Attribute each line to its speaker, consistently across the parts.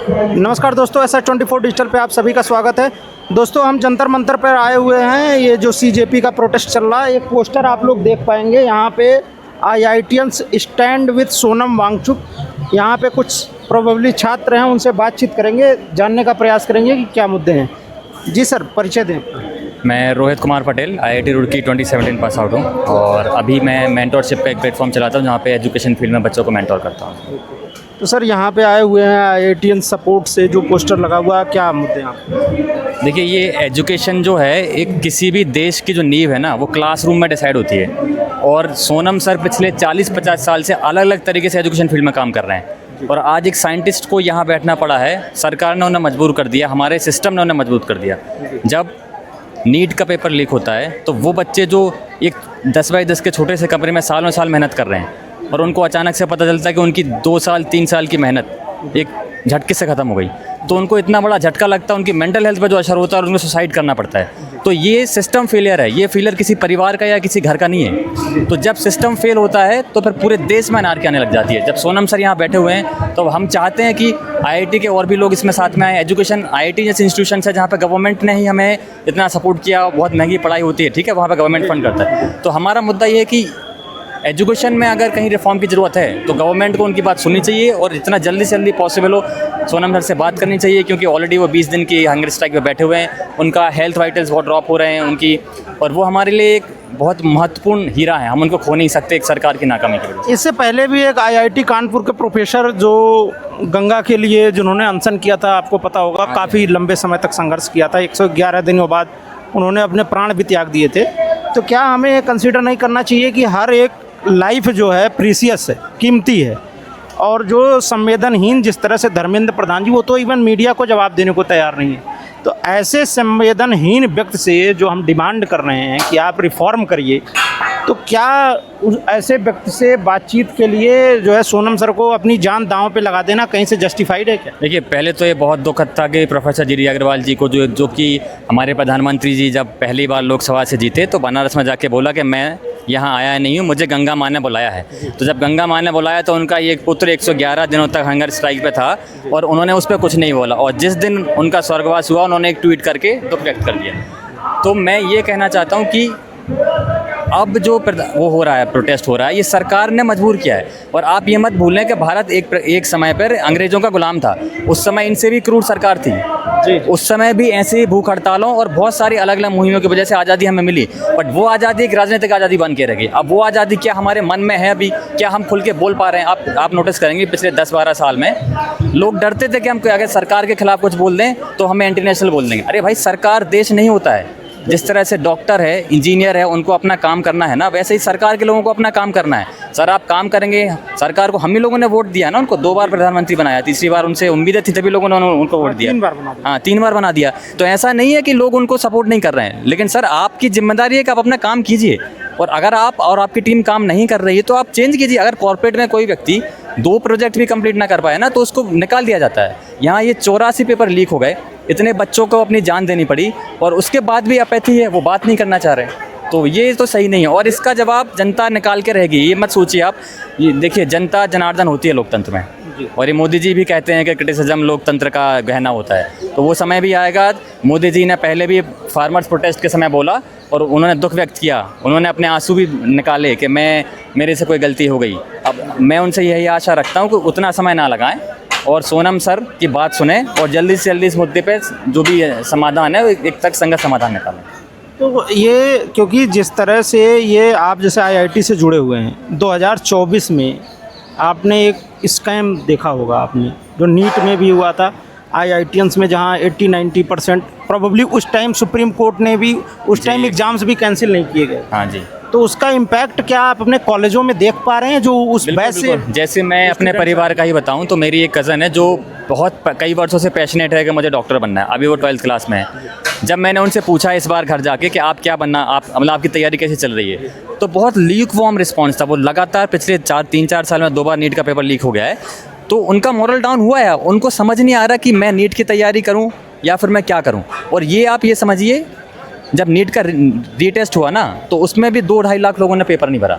Speaker 1: नमस्कार दोस्तों, SR24 digital पे आप सभी का स्वागत है। दोस्तों, हम जंतर मंतर पर आए हुए हैं। ये जो CJP का प्रोटेस्ट चल रहा है, एक पोस्टर आप लोग देख पाएंगे यहाँ पे, IITians stand with Sonam Wangchuk. यहाँ पे कुछ प्रोबेबली छात्र हैं, उनसे बातचीत करेंगे, जानने का प्रयास करेंगे कि क्या मुद्दे हैं। जी सर, परिचय दें।
Speaker 2: मैं Rohit Kumar Patel, IIT Roorkee 2017 pass out हूँ और अभी मैं मेंटोरशिप का एक प्लेटफॉर्म चलाता हूँ जहाँ पे एजुकेशन फील्ड में बच्चों को मेंटोर करता हूँ।
Speaker 1: तो सर, यहाँ पे आए हुए हैं IITian सपोर्ट से जो पोस्टर लगा हुआ है, क्या मुद्दे हैं आप?
Speaker 2: देखिए, ये एजुकेशन जो है एक किसी भी देश की जो नींव है ना, वो क्लासरूम में डिसाइड होती है। और सोनम सर पिछले 40-50 साल से अलग अलग तरीके से एजुकेशन फील्ड में काम कर रहे हैं और आज एक साइंटिस्ट को यहाँ बैठना पड़ा है। सरकार ने उन्हें मजबूर कर दिया, हमारे सिस्टम ने उन्हें मजबूर कर दिया। जब नीट का पेपर लीक होता है तो वो बच्चे जो एक 10 बाई 10 के छोटे से कमरे में सालों साल मेहनत कर रहे हैं और उनको अचानक से पता चलता है कि उनकी 2 साल 3 साल की मेहनत एक झटके से ख़त्म हो गई, तो उनको इतना बड़ा झटका लगता है, उनकी मेंटल हेल्थ पर जो असर होता है और उनको सुसाइड करना पड़ता है। तो ये सिस्टम फेलियर है, ये फेलियर किसी परिवार का या किसी घर का नहीं है। तो जब सिस्टम फेल होता है तो फिर पूरे देश में अनारकी आने लग जाती है। जब सोनम सर यहाँ बैठे हुए हैं तो हम चाहते हैं कि IIT के और भी लोग इसमें साथ में आए। एजुकेशन IIT जैसे इंस्टीट्यूशन है जहाँ पर गवर्नमेंट ने ही हमें इतना सपोर्ट किया, बहुत महंगी पढ़ाई होती है, ठीक है, वहाँ पर गवर्नमेंट फंड करता है। तो हमारा मुद्दा ये है कि एजुकेशन में अगर कहीं रिफॉर्म की ज़रूरत है तो गवर्नमेंट को उनकी बात सुननी चाहिए और जितना जल्दी से जल्दी पॉसिबल हो सोनम सर से बात करनी चाहिए, क्योंकि ऑलरेडी वो 20 दिन की हंगर स्ट्राइक पे बैठे हुए हैं। उनका हेल्थ वाइटल्स बहुत ड्रॉप हो रहे हैं उनकी, और वो हमारे लिए एक बहुत महत्वपूर्ण हीरा है, हम उनको खो नहीं सकते एक सरकार की नाकामी की वजह से।
Speaker 1: इससे पहले भी एक IIT कानपुर के प्रोफेसर जो गंगा के लिए जिन्होंने अनशन किया था, आपको पता होगा, काफ़ी लंबे समय तक संघर्ष किया था। 111 दिनों बाद उन्होंने अपने प्राण भी त्याग दिए थे। तो क्या हमें कंसीडर नहीं करना चाहिए कि हर एक लाइफ जो है प्रीसियस है, कीमती है, और जो संवेदनहीन जिस तरह से धर्मेंद्र प्रधान जी, वो तो इवन मीडिया को जवाब देने को तैयार नहीं है। तो ऐसे संवेदनहीन व्यक्ति से जो हम डिमांड कर रहे हैं कि आप रिफॉर्म करिए, तो क्या ऐसे व्यक्ति से बातचीत के लिए जो है सोनम सर को अपनी जान दांव पे लगा देना कहीं से जस्टिफाइड है क्या?
Speaker 2: देखिए, पहले तो ये बहुत दुखद था कि प्रोफेसर जीडी अग्रवाल जी को जो कि हमारे प्रधानमंत्री जी जब पहली बार लोकसभा से जीते तो बनारस में जाके बोला कि मैं यहाँ आया नहीं हूँ, मुझे गंगा माँ ने बुलाया है। तो जब गंगा माँ ने बुलाया तो उनका एक पुत्र 111 दिनों तक हंगर स्ट्राइक पे था और उन्होंने उस पर कुछ नहीं बोला, और जिस दिन उनका स्वर्गवास हुआ उन्होंने एक ट्वीट करके दुख व्यक्त कर दिया। तो मैं ये कहना चाहता हूँ कि अब जो वो हो रहा है, प्रोटेस्ट हो रहा है, ये सरकार ने मजबूर किया है। और आप ये मत भूलें कि भारत एक समय पर अंग्रेज़ों का गुलाम था। उस समय इनसे भी क्रूर सरकार थी जी। उस समय भी ऐसे ही भूख हड़तालों और बहुत सारी अलग अलग मुहिमों की वजह से आज़ादी हमें मिली, बट वो आज़ादी एक राजनीतिक आज़ादी बन के रही। अब वो आज़ादी क्या हमारे मन में है अभी? क्या हम खुल के बोल पा रहे हैं? आप नोटिस करेंगे पिछले 10-12 साल में लोग डरते थे कि हम अगर सरकार के खिलाफ कुछ बोल दें तो हमें इंटरनेशनल बोल देंगे। अरे भाई, सरकार देश नहीं होता है। जिस तरह से डॉक्टर है, इंजीनियर है, उनको अपना काम करना है ना, वैसे ही सरकार के लोगों को अपना काम करना है। सर, आप काम करेंगे, सरकार को हम ही लोगों ने वोट दिया ना, उनको 2 बार प्रधानमंत्री बनाया, तीसरी बार उनसे उम्मीदें थी तभी लोगों ने उनको वोट दिया।
Speaker 1: 3 बार बना दिया।
Speaker 2: हाँ, 3 बार बना दिया। तो ऐसा नहीं है कि लोग उनको सपोर्ट नहीं कर रहे हैं, लेकिन सर आपकी जिम्मेदारी है कि आप अपना काम कीजिए। और अगर आप और आपकी टीम काम नहीं कर रही है तो आप चेंज कीजिए। अगर कॉर्पोरेट में कोई व्यक्ति 2 प्रोजेक्ट भी कंप्लीट ना कर पाए ना तो उसको निकाल दिया जाता है। यहाँ ये 84 पेपर लीक हो गए, इतने बच्चों को अपनी जान देनी पड़ी और उसके बाद भी अपैथी है, वो बात नहीं करना चाह रहे। तो ये तो सही नहीं है और इसका जवाब जनता निकाल के रहेगी। ये मत सोचिए आप, ये देखिए, जनता जनार्दन होती है लोकतंत्र में, और ये मोदी जी भी कहते हैं कि क्रिटिसिज्म लोकतंत्र का गहना होता है। तो वो समय भी आएगा। मोदी जी ने पहले भी फार्मर्स प्रोटेस्ट के समय बोला और उन्होंने दुख व्यक्त किया, उन्होंने अपने आंसू भी निकाले कि मेरे से कोई गलती हो गई। अब मैं उनसे यही आशा रखता हूँ कि उतना समय ना लगाएं और सोनम सर की बात सुने और जल्दी से जल्दी इस मुद्दे पे जो भी समाधान है एक तक संगत समाधान निकालें।
Speaker 1: तो ये, क्योंकि जिस तरह से ये आप जैसे IIT से जुड़े हुए हैं, 2024 में आपने एक स्कैम देखा होगा आपने, जो नीट में भी हुआ था, IITians में, जहाँ 80-90% प्रोबेबली उस टाइम सुप्रीम कोर्ट ने भी उस टाइम एग्ज़ाम्स भी कैंसिल नहीं किए गए।
Speaker 2: हाँ जी।
Speaker 1: तो उसका इम्पैक्ट क्या आप अपने कॉलेजों में देख पा रहे हैं जो उस बैच से?
Speaker 2: जैसे मैं अपने परिवार का ही बताऊं तो मेरी एक कज़न है जो बहुत कई वर्षों से पैशनेट है कि मुझे डॉक्टर बनना है। अभी वो 12th क्लास में है। जब मैंने उनसे पूछा इस बार घर जाके कि आप क्या बनना, आप मतलब आपकी तैयारी कैसे चल रही है, तो बहुत लीक वॉर्म रिस्पॉन्स था। वो लगातार पिछले 3-4 साल में 2 बार नीट का पेपर लीक हो गया है, तो उनका मोरल डाउन हुआ है। उनको समझ नहीं आ रहा कि मैं नीट की तैयारी करूँ या फिर मैं क्या करूँ। और ये आप ये समझिए, जब नीट का रीटेस्ट हुआ ना तो उसमें भी 2-2.5 लाख लोगों ने पेपर नहीं भरा।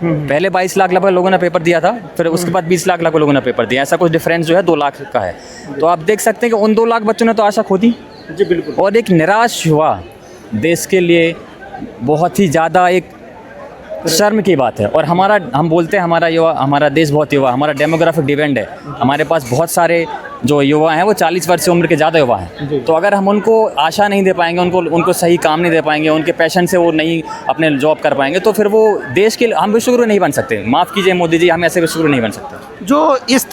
Speaker 2: पहले 22 लाख लगभग लोगों ने पेपर दिया था, फिर उसके बाद 20 लाख लगभग लोगों ने पेपर दिया। ऐसा कुछ डिफरेंस जो है 2 लाख का है। तो आप देख सकते हैं कि उन 2 लाख बच्चों ने तो आशा खो दी
Speaker 1: जी बिल्कुल।
Speaker 2: और एक निराश हुआ देश के लिए बहुत ही ज़्यादा एक शर्म की बात है। और हम बोलते हैं हमारा देश बहुत युवा, हमारा डेमोग्राफिक डिविडेंड है, हमारे पास बहुत सारे जो युवा हैं वो 40 वर्ष से उम्र के ज़्यादा युवा हैं। तो अगर हम उनको आशा नहीं दे पाएंगे, उनको सही काम नहीं दे पाएंगे, उनके पैशन से वो नहीं अपने जॉब कर पाएंगे, तो फिर वो देश के हम विश्वगुरु नहीं बन सकते। माफ़ कीजिए मोदी जी, हम ऐसे विश्वगुरु नहीं बन सकते।
Speaker 1: जो इस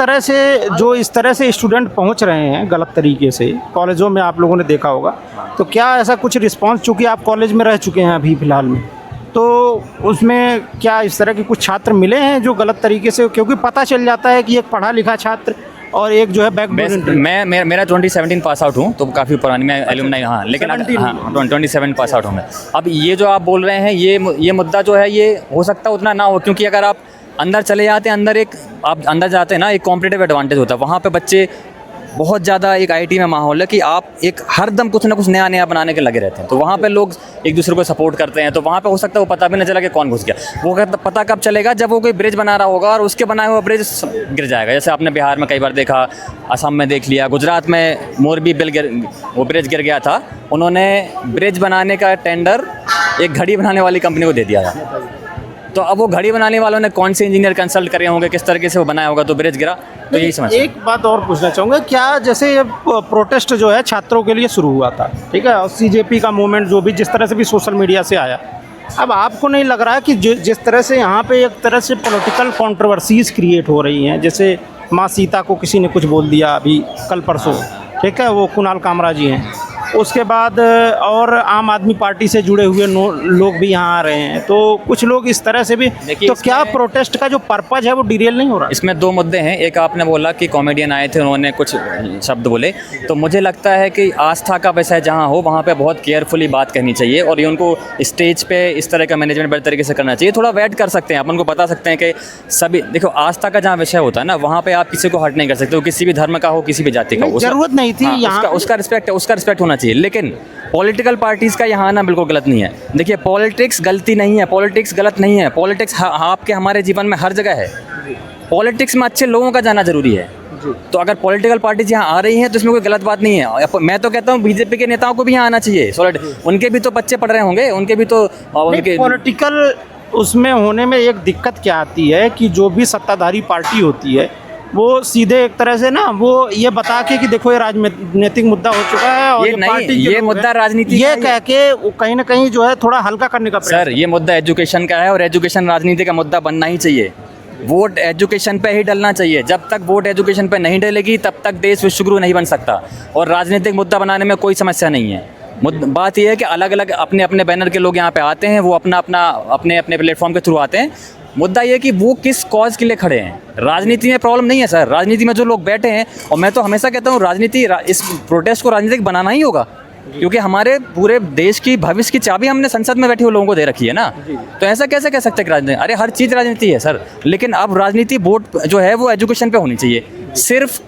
Speaker 1: तरह से स्टूडेंट पहुंच रहे हैं गलत तरीके से कॉलेजों में, आप लोगों ने देखा होगा, तो क्या ऐसा कुछ रिस्पांस, चूँकि आप कॉलेज में रह चुके हैं अभी फ़िलहाल में, तो उसमें क्या इस तरह के कुछ छात्र मिले हैं जो गलत तरीके से, क्योंकि पता चल जाता है कि एक पढ़ा लिखा छात्र और एक जो है
Speaker 2: मेरा 2017 पास आउट हूँ, तो काफ़ी पुरानी मैं एलुमनाई, हाँ, लेकिन हाँ 27 पास आउट हूँ मैं। अब ये जो आप बोल रहे हैं ये मुद्दा जो है ये हो सकता है उतना ना हो, क्योंकि अगर आप अंदर चले जाते हैं, आप अंदर जाते हैं ना, एक कॉम्पिटिटिव एडवांटेज होता है वहाँ पे। बच्चे बहुत ज़्यादा एक आईटी में माहौल है कि आप एक हर दम कुछ ना कुछ नया बनाने के लगे रहते हैं, तो वहाँ पे लोग एक दूसरे को सपोर्ट करते हैं। तो वहाँ पे हो सकता है वो पता भी नहीं चला कि कौन घुस गया। वो पता कब चलेगा, जब वो कोई ब्रिज बना रहा होगा और उसके बनाए हुआ ब्रिज गिर जाएगा। जैसे आपने बिहार में कई बार देखा, असम में देख लिया, गुजरात में मोरबी वो ब्रिज गिर गया था। उन्होंने ब्रिज बनाने का टेंडर एक घड़ी बनाने वाली कंपनी को दे दिया था। तो अब वो घड़ी बनाने वालों ने कौन से इंजीनियर कंसल्ट करे होंगे, किस तरीके से वो बनाया होगा, तो ब्रिज गिरा। तो यही समझ।
Speaker 1: एक बात और पूछना चाहूँगा, क्या जैसे ये प्रोटेस्ट जो है छात्रों के लिए शुरू हुआ था, ठीक है, और सीजेपी का मूवमेंट जो भी जिस तरह से भी सोशल मीडिया से आया, अब आपको नहीं लग रहा है कि जिस तरह से यहाँ पे एक तरह से पॉलिटिकल कंट्रोवर्सीज क्रिएट हो रही हैं, जैसे माँ सीता को किसी ने कुछ बोल दिया अभी कल परसों, ठीक है, वो कुणाल कामरा जी हैं, उसके बाद और आम आदमी पार्टी से जुड़े हुए लोग भी यहाँ आ रहे हैं, तो कुछ लोग इस तरह से भी, तो क्या प्रोटेस्ट का जो पर्पज है वो डिरेल नहीं हो रहा?
Speaker 2: इसमें 2 मुद्दे हैं। एक आपने बोला कि कॉमेडियन आए थे, उन्होंने कुछ शब्द बोले, तो मुझे लगता है कि आस्था का विषय जहाँ हो वहाँ पे बहुत केयरफुली बात कहनी चाहिए, और ये उनको स्टेज पे इस तरह का मैनेजमेंट बड़े तरीके से करना चाहिए। थोड़ा वेट कर सकते हैं, आप उनको बता सकते हैं कि सभी देखो, आस्था का जहाँ विषय होता है ना, वहाँ पे आप किसी को हर्ट नहीं कर सकते, वो किसी भी धर्म का हो, किसी भी जाति का हो,
Speaker 1: जरूरत नहीं थी यहाँ,
Speaker 2: उसका रिस्पेक्ट होना चाहिए। लेकिन पॉलिटिकल पार्टीज़ का यहाँ आना बिल्कुल गलत नहीं है। देखिए, पॉलिटिक्स गलती नहीं है, पॉलिटिक्स गलत नहीं है, पॉलिटिक्स आपके हमारे जीवन में हर जगह है। पॉलिटिक्स में अच्छे लोगों का जाना जरूरी है। तो अगर पॉलिटिकल पार्टीज यहाँ आ रही हैं तो इसमें कोई गलत बात नहीं है। मैं तो कहता हूँ बीजेपी के नेताओं को भी यहाँ आना चाहिए, सॉलिड, उनके भी तो बच्चे पढ़ रहे होंगे, उनके भी तो उनके
Speaker 1: पॉलिटिकल उसमें होने में एक दिक्कत क्या आती है कि जो भी सत्ताधारी पार्टी होती है वो सीधे एक तरह से ना वो ये बता के कि देखो ये राजनीतिक मुद्दा हो चुका है और
Speaker 2: ये मुद्दा राजनीति,
Speaker 1: ये कह के वो कहीं ना कहीं जो है थोड़ा हल्का करने का
Speaker 2: सर, ये मुद्दा एजुकेशन का है और एजुकेशन राजनीति का मुद्दा बनना ही चाहिए। वोट एजुकेशन पे ही डलना चाहिए। जब तक वोट एजुकेशन पे नहीं डलेगी तब तक देश विश्वगुरु नहीं बन सकता। और राजनीतिक मुद्दा बनाने में कोई समस्या नहीं है। बात यह है कि अलग अलग अपने अपने बैनर के लोग यहाँ पे आते हैं, वो अपने प्लेटफॉर्म के थ्रू आते हैं। मुद्दा ये कि वो किस कॉज के लिए खड़े हैं। राजनीति में प्रॉब्लम नहीं है सर, राजनीति में जो लोग बैठे हैं, और मैं तो हमेशा कहता हूँ राजनीति, इस प्रोटेस्ट को राजनीतिक बनाना ही होगा, क्योंकि हमारे पूरे देश की भविष्य की चाबी हमने संसद में बैठे हुए लोगों को दे रखी है ना। तो ऐसा कैसे कह सकते हैं कि राजनीति, अरे हर चीज़ राजनीति है सर। लेकिन अब राजनीति वोट जो है वो एजुकेशन पे होनी चाहिए। सिर्फ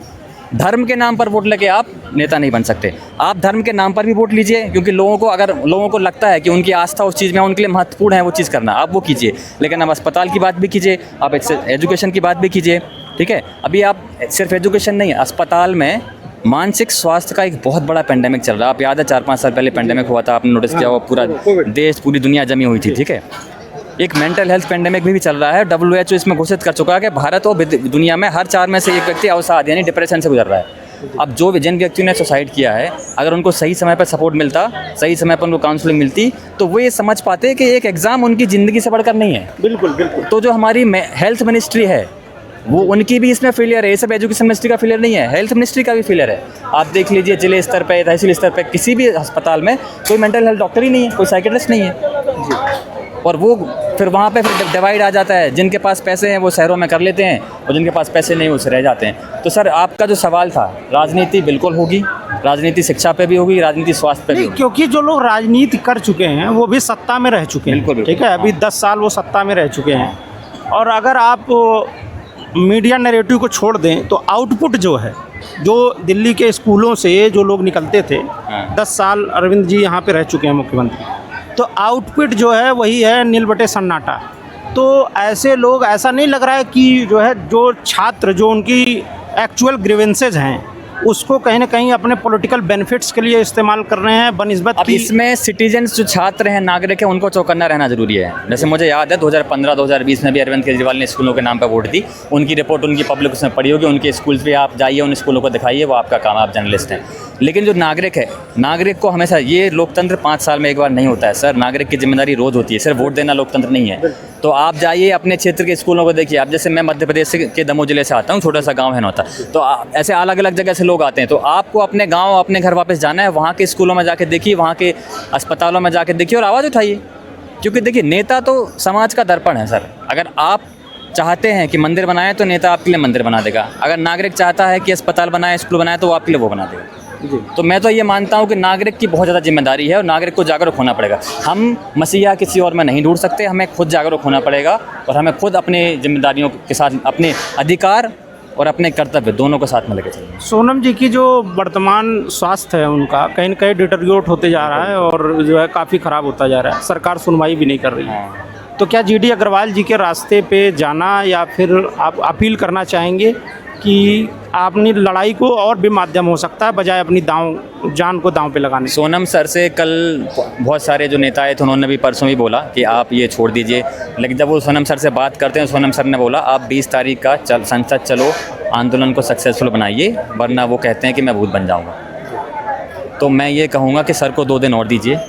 Speaker 2: धर्म के नाम पर वोट लेके आप नेता नहीं बन सकते। आप धर्म के नाम पर भी वोट लीजिए, क्योंकि अगर लोगों को लगता है कि उनकी आस्था उस चीज़ में उनके लिए महत्वपूर्ण है वो चीज़ करना, आप वो कीजिए। लेकिन आप अस्पताल की बात भी कीजिए, आप एजुकेशन की बात भी कीजिए, ठीक है। अभी आप सिर्फ एजुकेशन नहीं, अस्पताल में मानसिक स्वास्थ्य का एक बहुत बड़ा पेंडेमिक चल रहा है। आप याद है 4-5 साल पहले पेंडेमिक हुआ था, आपने नोटिस किया, वो पूरा देश पूरी दुनिया जमी हुई थी, ठीक है। एक मेंटल हेल्थ पेंडेमिक भी चल रहा है। WHO इसमें घोषित कर चुका है कि भारत और दुनिया में हर 4 में से एक व्यक्ति अवसाद यानी डिप्रेशन से गुजर रहा है। अब जिन व्यक्तियों ने सुसाइड किया है, अगर उनको सही समय पर सपोर्ट मिलता, सही समय पर उनको काउंसलिंग मिलती, तो वो ये समझ पाते कि एक एग्ज़ाम उनकी ज़िंदगी से बढ़कर नहीं है।
Speaker 1: बिल्कुल बिल्कुल।
Speaker 2: तो जो हमारी हेल्थ मिनिस्ट्री है वो उनकी भी इसमें फेलियर है। ये सब एजुकेशन मिनिस्ट्री का फेलियर नहीं है, हेल्थ मिनिस्ट्री का भी फेलियर है। आप देख लीजिए जिले स्तर पे, तहसील स्तर पे किसी भी अस्पताल में कोई मेंटल हेल्थ डॉक्टर ही नहीं है, कोई साइकेट्रिस्ट नहीं है। और वो फिर वहाँ पे फिर डिवाइड आ जाता है। जिनके पास पैसे हैं वो शहरों में कर लेते हैं और जिनके पास पैसे नहीं वो रह जाते हैं। तो सर आपका जो सवाल था, राजनीति बिल्कुल होगी, राजनीति शिक्षा पे भी होगी, राजनीति स्वास्थ्य पे भी होगी।
Speaker 1: क्योंकि जो लोग राजनीति कर चुके हैं वो भी सत्ता में रह चुके हैं,
Speaker 2: बिल्कुल,
Speaker 1: ठीक है। अभी 10 साल वो सत्ता में रह चुके हैं। और अगर आप मीडिया नैरेटिव को छोड़ दें तो आउटपुट जो है, जो दिल्ली के स्कूलों से जो लोग निकलते थे, 10 साल अरविंद जी यहाँ पे रह चुके हैं मुख्यमंत्री, तो आउटपुट जो है वही है नील बटे सन्नाटा। तो ऐसे लोग, ऐसा नहीं लग रहा है कि जो है जो छात्र जो उनकी एक्चुअल ग्रीवेंसेज हैं उसको कहीं ना कहीं अपने पॉलिटिकल बेनिफिट्स के लिए इस्तेमाल कर रहे हैं बनिस्बत
Speaker 2: अब
Speaker 1: की।
Speaker 2: इसमें सिटीजन्स जो छात्र हैं, नागरिक हैं, उनको चौकन्ना रहना जरूरी है। जैसे मुझे याद है 2015-2020 में भी अरविंद केजरीवाल ने स्कूलों के नाम पर वोट दी। उनकी रिपोर्ट उनकी पब्लिक उसमें पड़ी होगी, उनके स्कूल्स पे आप जाइए, उन स्कूलों को दिखाइए, वो आपका काम है, आप जर्नलिस्ट हैं। लेकिन जो नागरिक है, नागरिक को हमेशा, ये लोकतंत्र 5 साल में एक बार नहीं होता है सर। नागरिक की जिम्मेदारी रोज़ होती है, सिर्फ वोट देना लोकतंत्र नहीं है। तो आप जाइए अपने क्षेत्र के स्कूलों को देखिए। आप जैसे मैं मध्य प्रदेश के दमोह जिले से आता हूँ, छोटा सा गांव है नौता, तो ऐसे अलग अलग जगह से लोग आते हैं। तो आपको अपने गांव, अपने घर वापस जाना है, वहाँ के स्कूलों में जाके देखिए, वहाँ के अस्पतालों में जाके देखिए और आवाज़ उठाइए। क्योंकि देखिए, नेता तो समाज का दर्पण है सर। अगर आप चाहते हैं कि मंदिर बनाए तो नेता आपके लिए मंदिर बना देगा। अगर नागरिक चाहता है कि अस्पताल बनाए, स्कूल बनाए, तो वो आपके लिए वो बना देगा। तो मैं तो ये मानता हूँ कि नागरिक की बहुत ज़्यादा जिम्मेदारी है और नागरिक को जागरूक होना पड़ेगा। हम मसीहा किसी और में नहीं ढूंढ सकते, हमें खुद जागरूक होना पड़ेगा और हमें खुद अपने जिम्मेदारियों के साथ अपने अधिकार और अपने कर्तव्य दोनों को साथ में लेकर चलिए।
Speaker 1: सोनम जी की जो वर्तमान स्वास्थ्य है उनका कहीं न कहीं डिटेरियोरेट होते जा रहा है और जो है काफ़ी ख़राब होता जा रहा है। सरकार सुनवाई भी नहीं कर रही है। तो क्या जीडी अग्रवाल जी के रास्ते पे जाना या फिर आप अपील करना चाहेंगे कि अपनी लड़ाई को और भी माध्यम हो सकता है बजाय अपनी जान को दांव पे लगाने?
Speaker 2: सोनम सर से कल बहुत सारे जो नेता आए थे, उन्होंने भी परसों भी बोला कि आप ये छोड़ दीजिए। लेकिन जब वो सोनम सर से बात करते हैं, सोनम सर ने बोला आप 20 तारीख का संसद चलो आंदोलन को सक्सेसफुल बनाइए, वरना वो कहते हैं कि मैं भूत बन जाऊँगा। तो मैं ये कहूँगा कि सर को 2 दिन और दीजिए।